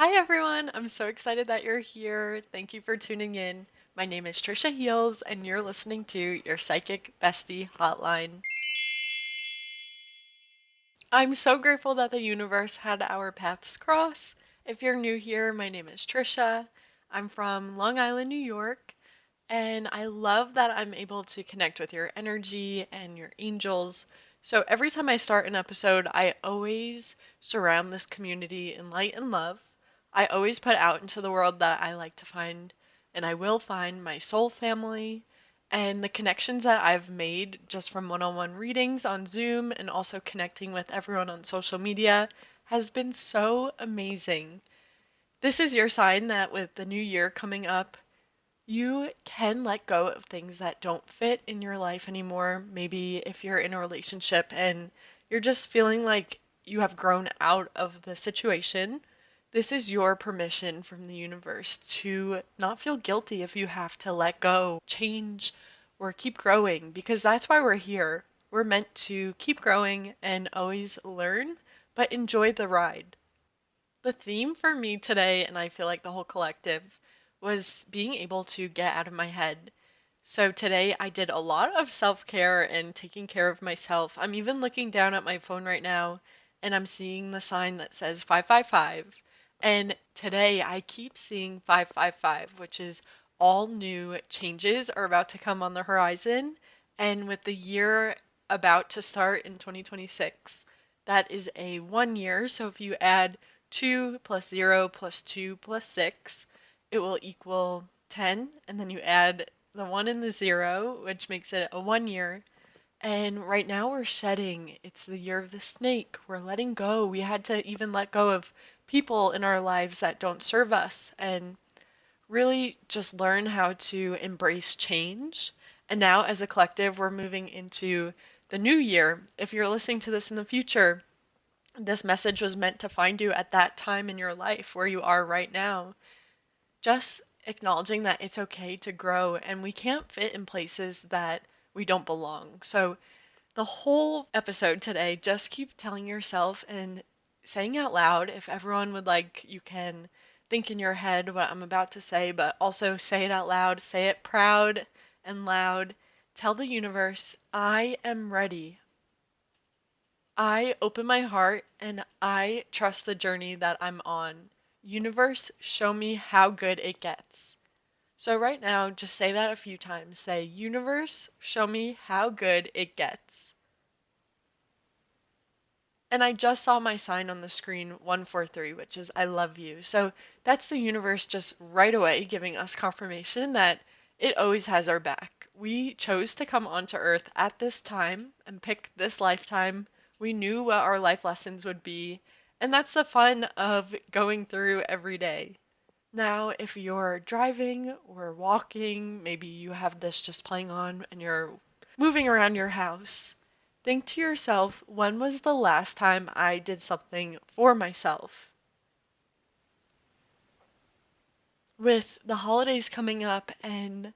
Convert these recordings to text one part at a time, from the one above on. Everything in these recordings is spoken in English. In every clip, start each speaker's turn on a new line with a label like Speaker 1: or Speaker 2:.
Speaker 1: Hi everyone, I'm so excited that you're here. Thank you for tuning in. My name is Tricia Heals, and you're listening to your Psychic Bestie Hotline. I'm so grateful that the universe had our paths cross. If you're new here, my name is Tricia. I'm from Long Island, New York, and I love that I'm able to connect with your energy and your angels. So every time I start an episode, I always surround this community in light and love. I always put out into the world that I like to find, and I will find my soul family. And the connections that I've made just from one on one readings on Zoom and also connecting with everyone on social media has been so amazing. This is your sign that with the new year coming up, you can let go of things that don't fit in your life anymore. Maybe if you're in a relationship and you're just feeling like you have grown out of the situation, this is your permission from the universe to not feel guilty if you have to let go, change, or keep growing, because that's why we're here. We're meant to keep growing and always learn, but enjoy the ride. The theme for me today, and I feel like the whole collective, was being able to get out of my head. So today I did a lot of self-care and taking care of myself. I'm even looking down at my phone right now and I'm seeing the sign that says 555. And today I keep seeing 555, which is all new changes are about to come on the horizon. And with the year about to start in 2026, that is a 1 year. So if you add 2 plus 0 plus 2 plus 6, it will equal 10. And then you add the 1 and the 0, which makes it a 1 year. And right now we're shedding. It's the year of the snake. We're letting go. We had to even let go of people in our lives that don't serve us and really just learn how to embrace change. And now, as a collective, we're moving into the new year. If you're listening to this in the future, this message was meant to find you at that time in your life where you are right now. Just acknowledging that it's okay to grow and we can't fit in places that we don't belong. So, the whole episode today, just keep telling yourself and saying out loud. If everyone would like, you can think in your head what I'm about to say, but also say it out loud. Say it proud and loud. Tell the universe, I am ready. I open my heart and I trust the journey that I'm on. Universe, show me how good it gets. So, right now, just say that a few times. Say, Universe, show me how good it gets. And I just saw my sign on the screen 143, which is I love you. So, that's the universe just right away giving us confirmation that it always has our back. We chose to come onto Earth at this time and pick this lifetime. We knew what our life lessons would be. And that's the fun of going through every day. Now, if you're driving or walking, maybe you have this just playing on and you're moving around your house, think to yourself, when was the last time I did something for myself? With the holidays coming up and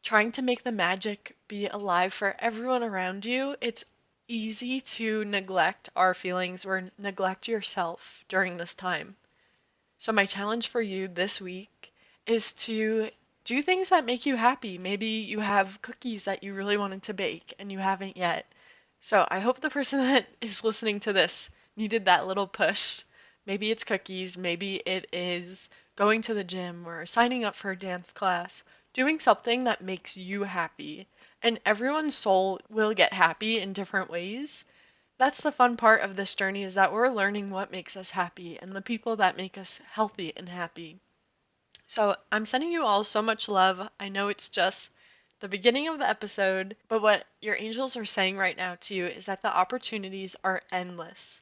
Speaker 1: trying to make the magic be alive for everyone around you, it's easy to neglect our feelings or neglect yourself during this time. So, my challenge for you this week is to do things that make you happy. Maybe you have cookies that you really wanted to bake and you haven't yet. So, I hope the person that is listening to this needed that little push. Maybe it's cookies, maybe it is going to the gym or signing up for a dance class, doing something that makes you happy. And everyone's soul will get happy in different ways. That's the fun part of this journey is that we're learning what makes us happy and the people that make us healthy and happy. So I'm sending you all so much love. I know it's just the beginning of the episode, but what your angels are saying right now to you is that the opportunities are endless.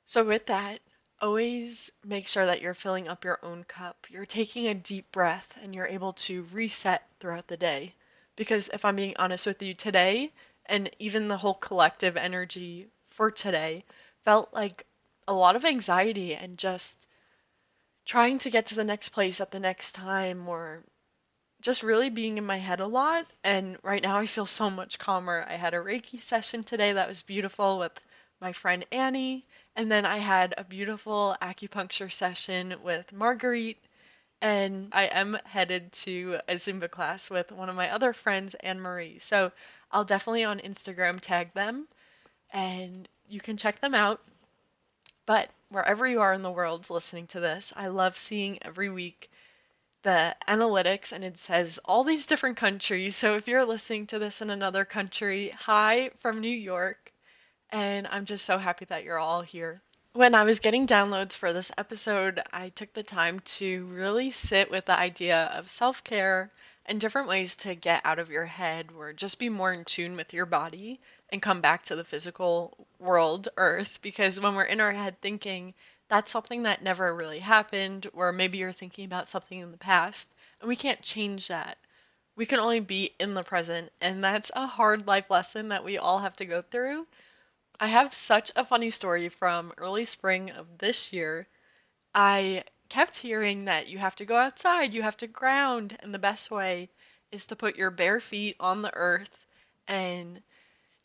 Speaker 1: So with that, always make sure that you're filling up your own cup. You're taking a deep breath and you're able to reset throughout the day. Because if I'm being honest with you today, and even the whole collective energy for today, felt like a lot of anxiety and just trying to get to the next place at the next time or just really being in my head a lot. And right now I feel so much calmer. I had a reiki session today that was beautiful with my friend Annie, and then I had a beautiful acupuncture session with Marguerite, and I am headed to a Zumba class with one of my other friends, Anne Marie. So I'll definitely on Instagram tag them and you can check them out. But wherever you are in the world listening to this, I love seeing every week the analytics and it says all these different countries. So if you're listening to this in another country, hi from New York. And I'm just so happy that you're all here. When I was getting downloads for this episode, I took the time to really sit with the idea of self care and different ways to get out of your head or just be more in tune with your body and come back to the physical world, Earth. Because when we're in our head thinking, that's something that never really happened, or maybe you're thinking about something in the past, and we can't change that. We can only be in the present, and that's a hard life lesson that we all have to go through. I have such a funny story from early spring of this year. I kept hearing that you have to go outside, you have to ground, and the best way is to put your bare feet on the earth and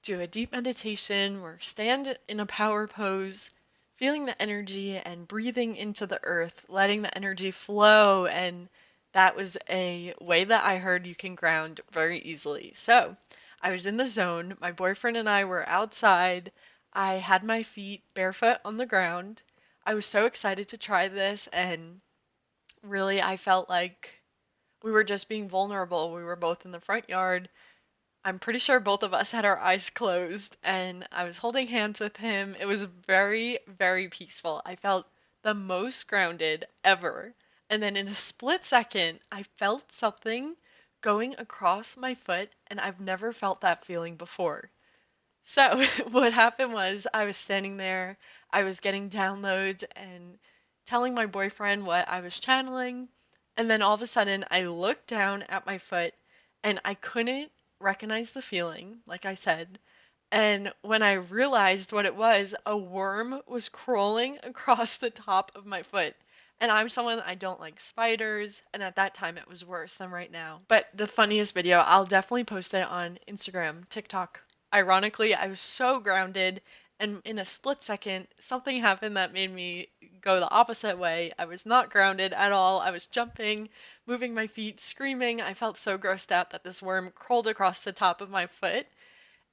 Speaker 1: do a deep meditation or stand in a power pose, feeling the energy and breathing into the earth, letting the energy flow. And that was a way that I heard you can ground very easily. So I was in the zone. My boyfriend and I were outside. I had my feet barefoot on the ground. I was so excited to try this, and really, I felt like we were just being vulnerable. We were both in the front yard. I'm pretty sure both of us had our eyes closed, and I was holding hands with him. It was very, very peaceful. I felt the most grounded ever. And then in a split second, I felt something going across my foot, and I've never felt that feeling before. So, what happened was I was standing there, I was getting downloads and telling my boyfriend what I was channeling, and then all of a sudden I looked down at my foot and I couldn't recognize the feeling, like I said. And when I realized what it was, a worm was crawling across the top of my foot. And I'm someone I don't like spiders, and at that time it was worse than right now. But the funniest video, I'll definitely post it on Instagram, TikTok. Ironically, I was so grounded, and in a split second, something happened that made me go the opposite way. I was not grounded at all. I was jumping, moving my feet, screaming. I felt so grossed out that this worm crawled across the top of my foot.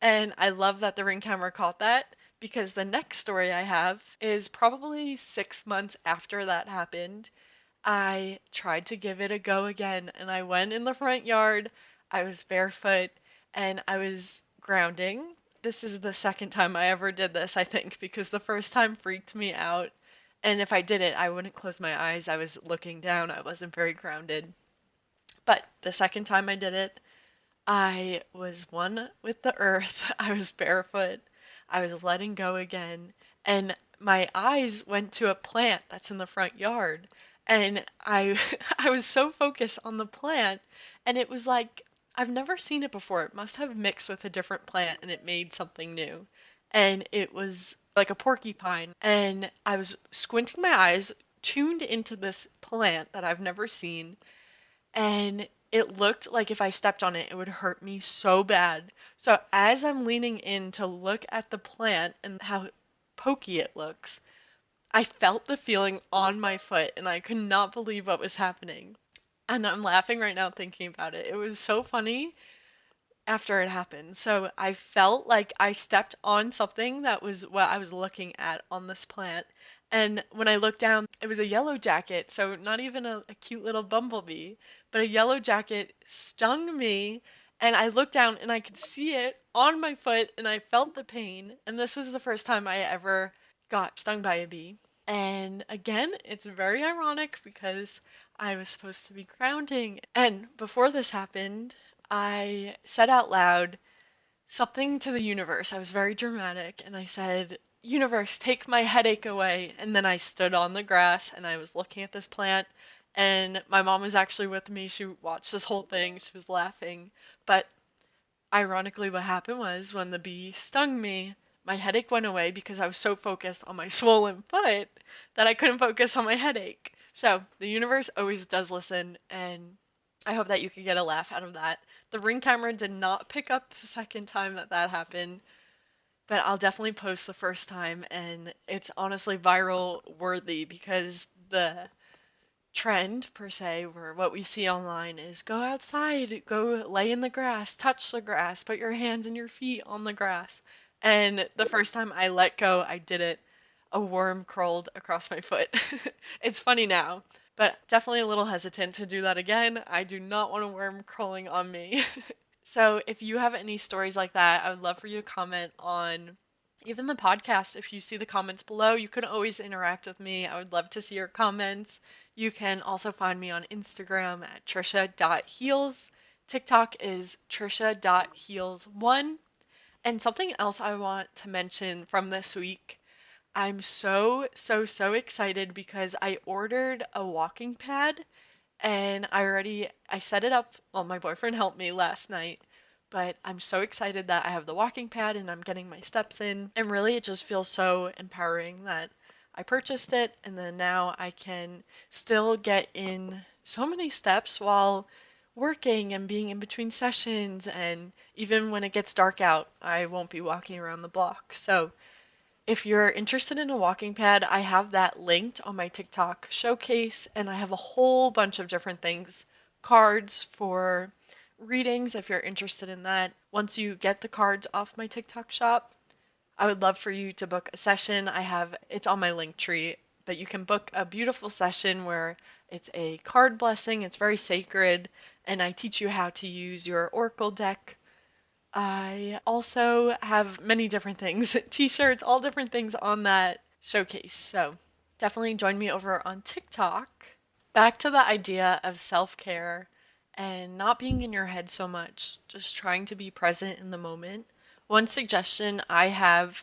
Speaker 1: And I love that the Ring camera caught that because the next story I have is probably 6 months after that happened. I tried to give it a go again, and I went in the front yard. I was barefoot and I was grounding. This is the second time I ever did this, I think, because the first time freaked me out. And if I did it, I wouldn't close my eyes. I was looking down. I wasn't very grounded. But the second time I did it, I was one with the earth. I was barefoot. I was letting go again. And my eyes went to a plant that's in the front yard. And I I was so focused on the plant, and it was like I've never seen it before. It must have mixed with a different plant and it made something new. And it was like a porcupine. And I was squinting my eyes, tuned into this plant that I've never seen, and it looked like if I stepped on it, it would hurt me so bad. So as I'm leaning in to look at the plant and how pokey it looks, I felt the feeling on my foot and I could not believe what was happening. And I'm laughing right now thinking about it. It was so funny after it happened. So I felt like I stepped on something that was what I was looking at on this plant. And when I looked down, it was a yellow jacket, so not even a cute little bumblebee, but a yellow jacket stung me. And I looked down and I could see it on my foot, and I felt the pain. And this was the first time I ever got stung by a bee. And again, it's very ironic because I was supposed to be grounding. And before this happened, I said out loud something to the universe. I was very dramatic and I said, "Universe, take my headache away." And then I stood on the grass and I was looking at this plant. And my mom was actually with me. She watched this whole thing. She was laughing. But ironically, what happened was when the bee stung me, my headache went away because I was so focused on my swollen foot that I couldn't focus on my headache. So the universe always does listen, and I hope that you could get a laugh out of that. The Ring camera did not pick up the second time that that happened. but I'll definitely post the first time, and it's honestly viral worthy because the trend per se, or what we see online, is go outside, go lay in the grass, touch the grass, put your hands and your feet on the grass. And the first time I let go, I did it. A worm crawled across my foot. It's funny now, but definitely a little hesitant to do that again. I do not want a worm crawling on me. So if you have any stories like that, I would love for you to comment on even the podcast. If you see the comments below, you can always interact with me. I would love to see your comments. You can also find me on Instagram at tricia.heals. TikTok is tricia.heals1. And something else I want to mention from this week, I'm so excited because I ordered a walking pad and I set it up. Well, my boyfriend helped me last night, but I'm so excited that I have the walking pad and I'm getting my steps in. And really, it just feels so empowering that I purchased it and then now I can still get in so many steps while working and being in between sessions. And even when it gets dark out, I won't be walking around the block. So if you're interested in a walking pad, I have that linked on my TikTok showcase, and I have a whole bunch of different things. Cards for readings, if you're interested in that. Once you get the cards off my TikTok shop, I would love for you to book a session. It's on my link tree, but you can book a beautiful session where it's a card blessing, it's very sacred, and I teach you how to use your oracle deck. I also have many different things, t-shirts, all different things on that showcase. So definitely join me over on TikTok. Back to the idea of self-care and not being in your head so much, just trying to be present in the moment. One suggestion I have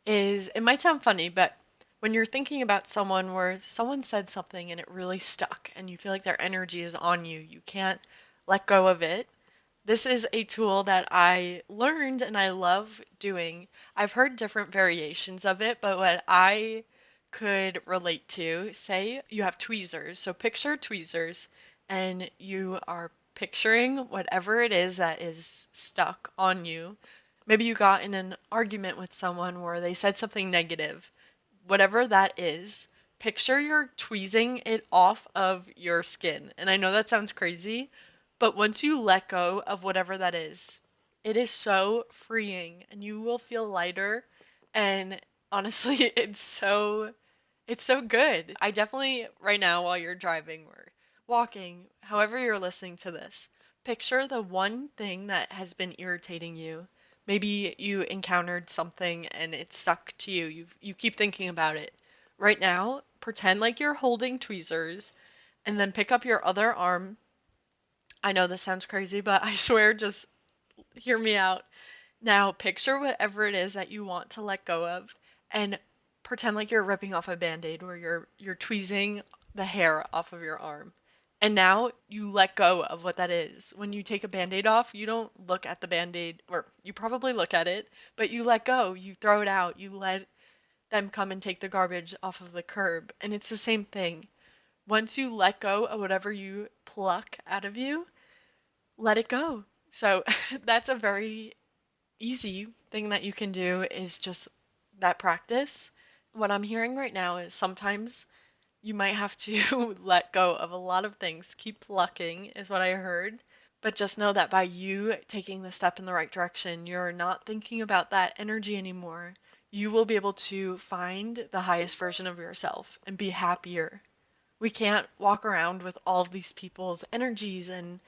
Speaker 1: is, it might sound funny, but when you're thinking about someone where someone said something and it really stuck and you feel like their energy is on you, you can't let go of it. This is a tool that I learned and I love doing. I've heard different variations of it, but what I could relate to, say you have tweezers. So picture tweezers and you are picturing whatever it is that is stuck on you. Maybe you got in an argument with someone where they said something negative. Whatever that is, picture you're tweezing it off of your skin. And I know that sounds crazy, but once you let go of whatever that is, it is so freeing and you will feel lighter. And honestly, it's so good. I definitely, right now, while you're driving or walking, however you're listening to this, picture the one thing that has been irritating you. Maybe you encountered something and it stuck to you. You keep thinking about it. Right now, pretend like you're holding tweezers and then pick up your other arm. I know this sounds crazy, but I swear, just hear me out. Now, picture whatever it is that you want to let go of and pretend like you're ripping off a band-aid or you're tweezing the hair off of your arm. And now you let go of what that is. When you take a band-aid off, you don't look at the band-aid, or you probably look at it, but you let go. You throw it out. You let them come and take the garbage off of the curb. And it's the same thing. Once you let go of whatever you pluck out of you, let it go. So that's a very easy thing that you can do, is just that practice. What I'm hearing right now is sometimes you might have to let go of a lot of things. Keep plucking is what I heard. But just know that by you taking the step in the right direction, you're not thinking about that energy anymore. You will be able to find the highest version of yourself and be happier. We can't walk around with all of these people's energies and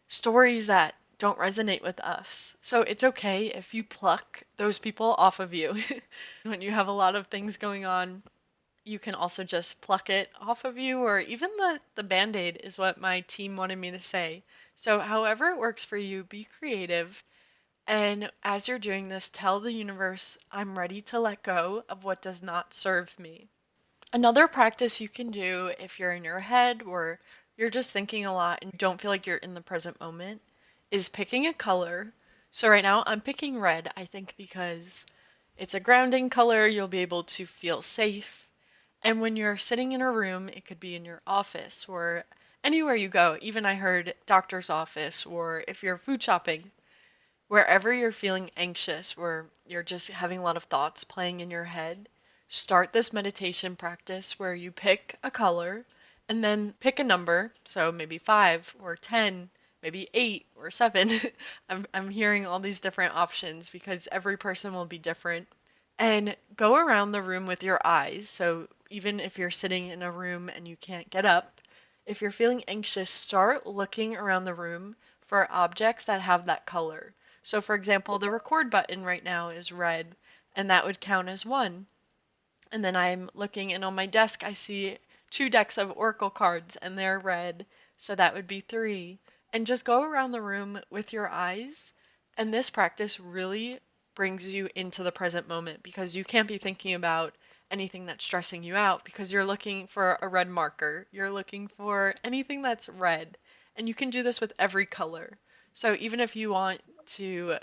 Speaker 1: stories that don't resonate with us. So it's okay if you pluck those people off of you. When you have a lot of things going on, you can also just pluck it off of you, or even the band-aid is what my team wanted me to say. So however it works for you, be creative. And as you're doing this, tell the universe, I'm ready to let go of what does not serve me. Another practice you can do if you're in your head or you're just thinking a lot and don't feel like you're in the present moment is picking a color. So right now I'm picking red, I think because it's a grounding color, you'll be able to feel safe. And when you're sitting in a room, it could be in your office or anywhere you go. Even I heard doctor's office, or if you're food shopping, wherever you're feeling anxious, where you're just having a lot of thoughts playing in your head, start this meditation practice where you pick a color and then pick a number. So maybe 5 or 10, maybe 8 or 7. I'm hearing all these different options because every person will be different. And go around the room with your eyes. So even if you're sitting in a room and you can't get up, if you're feeling anxious, start looking around the room for objects that have that color. So, for example, the record button right now is red, and that would count as one. And then I'm looking, and on my desk, I see 2 decks of Oracle cards, and they're red, so that would be three. And just go around the room with your eyes, and this practice really brings you into the present moment because you can't be thinking about anything that's stressing you out because you're looking for a red marker. You're looking for anything that's red. And you can do this with every color. So even if you want to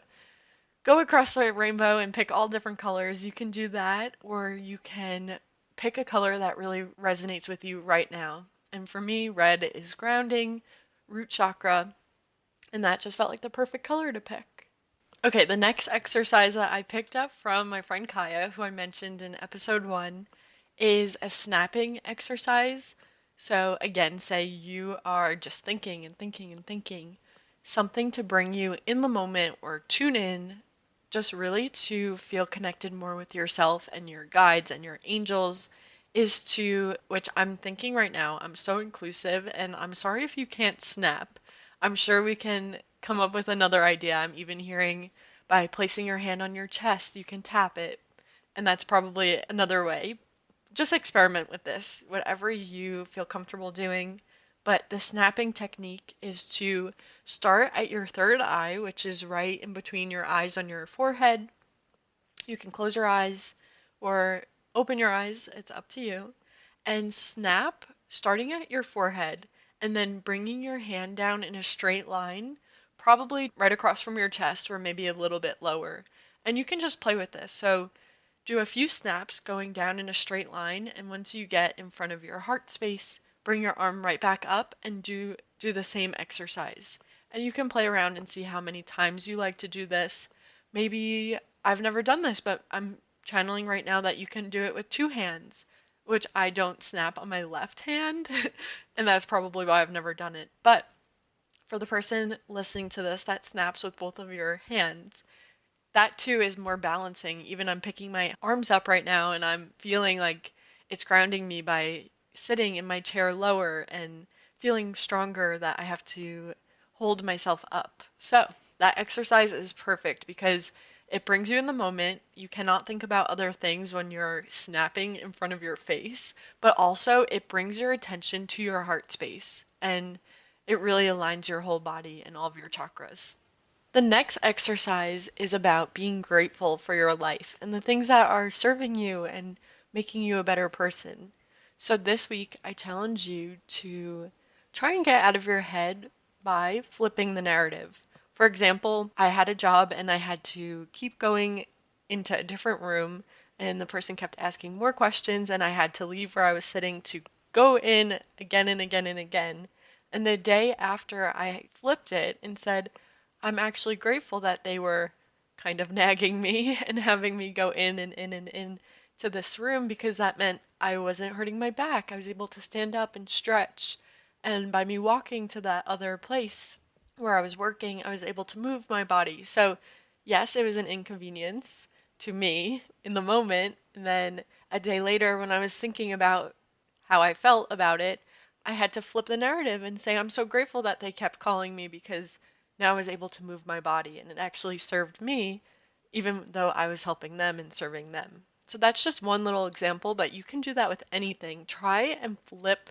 Speaker 1: go across the rainbow and pick all different colors, you can do that, or you can pick a color that really resonates with you right now. And for me, red is grounding, root chakra, and that just felt like the perfect color to pick. Okay, the next exercise that I picked up from my friend Kaya, who I mentioned in episode 1, is a snapping exercise. So, again, say you are just thinking and thinking and thinking, something to bring you in the moment or tune in, just really to feel connected more with yourself and your guides and your angels, is to, which I'm thinking right now, I'm so inclusive, and I'm sorry if you can't snap. I'm sure we can come up with another idea. I'm even hearing by placing your hand on your chest, you can tap it. And that's probably another way. Just experiment with this, whatever you feel comfortable doing. But the snapping technique is to start at your third eye, which is right in between your eyes on your forehead. You can close your eyes or open your eyes, it's up to you. And snap starting at your forehead and then bringing your hand down in a straight line, probably right across from your chest or maybe a little bit lower. And you can just play with this. So do a few snaps going down in a straight line, and once you get in front of your heart space, bring your arm right back up and do the same exercise. And you can play around and see how many times you like to do this. Maybe I've never done this, but I'm channeling right now that you can do it with 2 hands, which I don't snap on my left hand, and that's probably why I've never done it. But for the person listening to this that snaps with both of your hands, that too is more balancing. Even I'm picking my arms up right now and I'm feeling like it's grounding me by sitting in my chair lower and feeling stronger that I have to hold myself up. So that exercise is perfect because it brings you in the moment. You cannot think about other things when you're snapping in front of your face, but also it brings your attention to your heart space and it really aligns your whole body and all of your chakras. The next exercise is about being grateful for your life and the things that are serving you and making you a better person. So this week, I challenge you to try and get out of your head by flipping the narrative. For example, I had a job and I had to keep going into a different room, and the person kept asking more questions, and I had to leave where I was sitting to go in again and again and again. And the day after I flipped it and said, I'm actually grateful that they were kind of nagging me and having me go in and in and in to this room because that meant I wasn't hurting my back. I was able to stand up and stretch. And by me walking to that other place where I was working, I was able to move my body. So, yes, it was an inconvenience to me in the moment. And then a day later, when I was thinking about how I felt about it, I had to flip the narrative and say, I'm so grateful that they kept calling me because now I was able to move my body and it actually served me, even though I was helping them and serving them. So that's just one little example, but you can do that with anything. Try and flip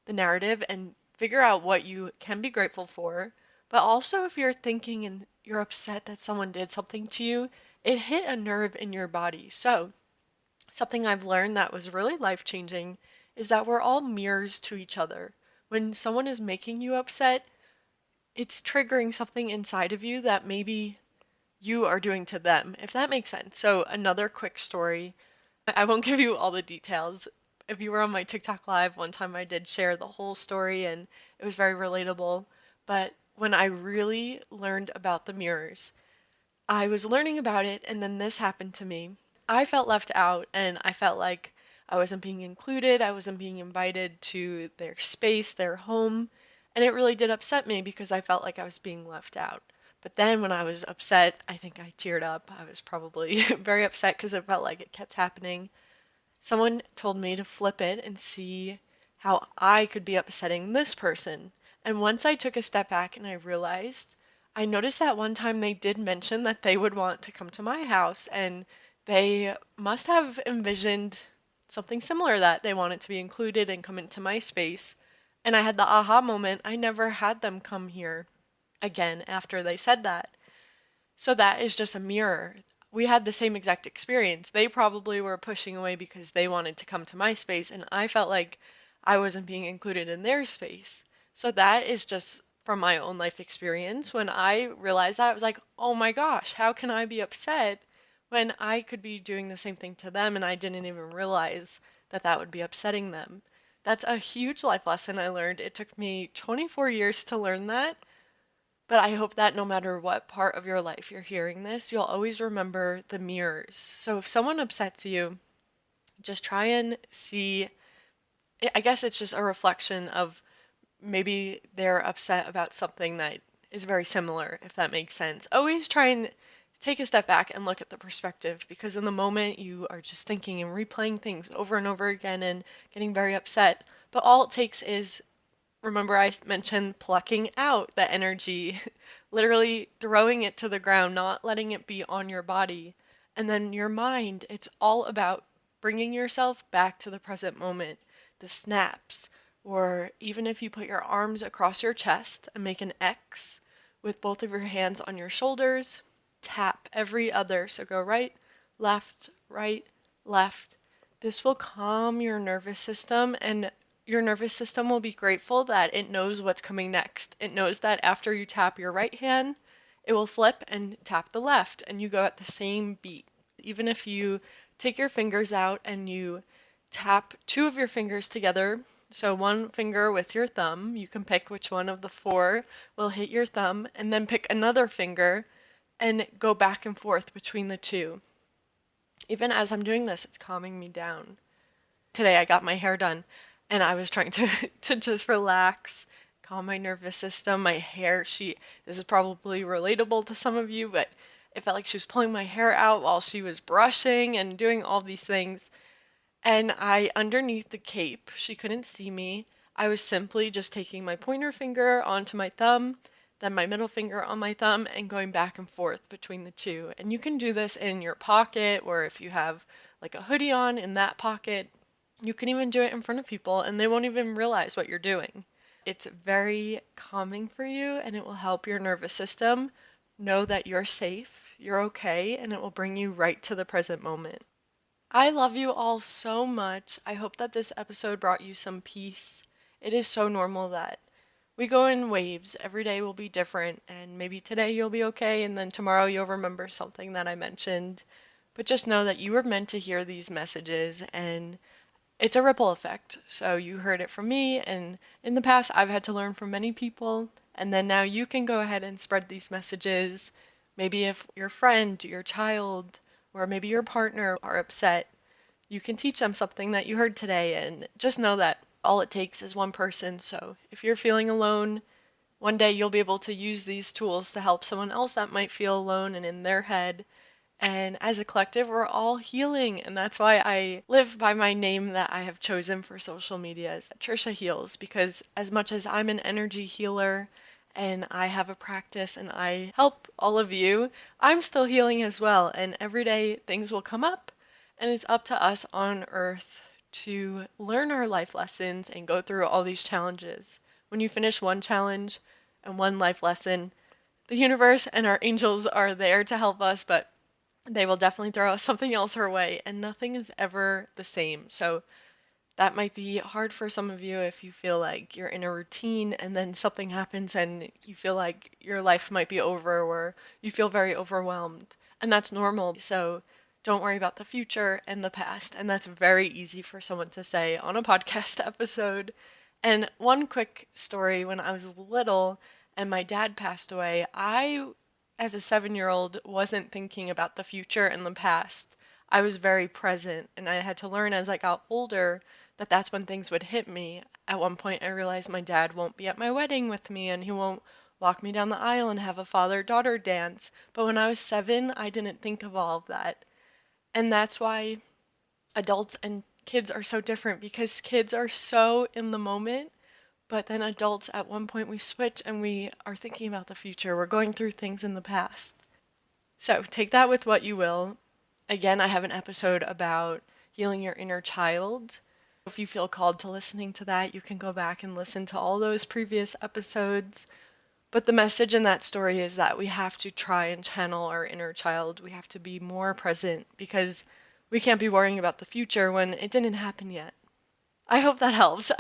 Speaker 1: the narrative and figure out what you can be grateful for. But also, if you're thinking and you're upset that someone did something to you, it hit a nerve in your body. So, something I've learned that was really life changing is that we're all mirrors to each other. When someone is making you upset, it's triggering something inside of you that maybe you are doing to them, if that makes sense. So, another quick story. I won't give you all the details. If you were on my TikTok live one time, I did share the whole story and it was very relatable. But when I really learned about the mirrors, I was learning about it, and then this happened to me. I felt left out, and I felt like I wasn't being included, I wasn't being invited to their space, their home, and it really did upset me because I felt like I was being left out. But then when I was upset, I think I teared up. I was probably very upset because it felt like it kept happening. Someone told me to flip it and see how I could be upsetting this person. And once I took a step back and I realized, I noticed that one time they did mention that they would want to come to my house, and they must have envisioned something similar, that they wanted to be included and come into my space. And I had the aha moment. I never had them come here again after they said that. So that is just a mirror. We had the same exact experience. They probably were pushing away because they wanted to come to my space, and I felt like I wasn't being included in their space. So that is just from my own life experience. When I realized that, I was like, oh my gosh, how can I be upset when I could be doing the same thing to them and I didn't even realize that that would be upsetting them? That's a huge life lesson I learned. It took me 24 years to learn that, but I hope that no matter what part of your life you're hearing this, you'll always remember the mirrors. So if someone upsets you, just try and see, I guess it's just a reflection of maybe they're upset about something that is very similar, if that makes sense. Always try and take a step back and look at the perspective, because in the moment you are just thinking and replaying things over and over again and getting very upset. But all it takes is, remember I mentioned plucking out the energy, literally throwing it to the ground, not letting it be on your body. And then your mind, it's all about bringing yourself back to the present moment, the snaps, or even if you put your arms across your chest and make an X with both of your hands on your shoulders, tap every other. So go right, left, right, left. This will calm your nervous system, and your nervous system will be grateful that it knows what's coming next. It knows that after you tap your right hand, it will flip and tap the left, and you go at the same beat. Even if you take your fingers out and you tap two of your fingers together, so one finger with your thumb, you can pick which one of the four will hit your thumb, and then pick another finger and go back and forth between the two. Even as I'm doing this, it's calming me down. Today I got my hair done and I was trying to to just relax, calm my nervous system. My hair, this is probably relatable to some of you, but it felt like she was pulling my hair out while she was brushing and doing all these things. And underneath the cape, she couldn't see me. I was simply just taking my pointer finger onto my thumb, then my middle finger on my thumb, and going back and forth between the two. And you can do this in your pocket, or if you have like a hoodie on in that pocket. You can even do it in front of people, and they won't even realize what you're doing. It's very calming for you, and it will help your nervous system know that you're safe, you're okay, and it will bring you right to the present moment. I love you all so much. I hope that this episode brought you some peace. It is so normal that we go in waves. Every day will be different, and maybe today you'll be okay, and then tomorrow you'll remember something that I mentioned. But just know that you were meant to hear these messages, and it's a ripple effect. So you heard it from me, and in the past, I've had to learn from many people, and then now you can go ahead and spread these messages. Maybe if your friend, your child, or maybe your partner are upset, you can teach them something that you heard today, and just know that all it takes is one person. So if you're feeling alone, one day you'll be able to use these tools to help someone else that might feel alone and in their head. And as a collective, we're all healing. And that's why I live by my name that I have chosen for social media, is Tricia Heals, because as much as I'm an energy healer and I have a practice and I help all of you, I'm still healing as well. And every day things will come up, and it's up to us on earth to learn our life lessons and go through all these challenges. When you finish one challenge and one life lesson, the universe and our angels are there to help us, but they will definitely throw something else her way, and nothing is ever the same. So that might be hard for some of you if you feel like you're in a routine and then something happens and you feel like your life might be over, or you feel very overwhelmed. And that's normal. So don't worry about the future and the past. And that's very easy for someone to say on a podcast episode. And one quick story: when I was little and my dad passed away, I as a 7-year-old, wasn't thinking about the future and the past. I was very present, and I had to learn as I got older that that's when things would hit me. At one point, I realized my dad won't be at my wedding with me, and he won't walk me down the aisle and have a father-daughter dance. But when I was 7, I didn't think of all of that. And that's why adults and kids are so different, because kids are so in the moment, but then adults, at one point, we switch and we are thinking about the future. We're going through things in the past. So take that with what you will. Again, I have an episode about healing your inner child. If you feel called to listening to that, you can go back and listen to all those previous episodes. But the message in that story is that we have to try and channel our inner child. We have to be more present, because we can't be worrying about the future when it didn't happen yet. I hope that helps.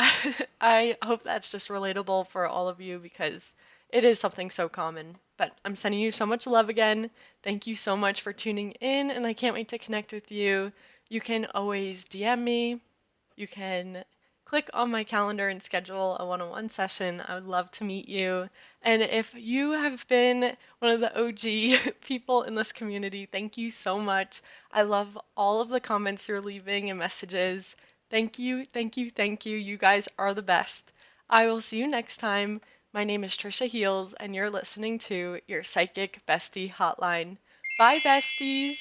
Speaker 1: I hope that's just relatable for all of you, because it is something so common. But I'm sending you so much love again. Thank you so much for tuning in, and I can't wait to connect with you. You can always DM me. You can click on my calendar and schedule a one-on-one session. I would love to meet you. And if you have been one of the OG people in this community, thank you so much. I love all of the comments you're leaving and messages. Thank you, thank you, thank you. You guys are the best. I will see you next time. My name is Tricia Heals, and you're listening to your Psychic Bestie Hotline. Bye, besties.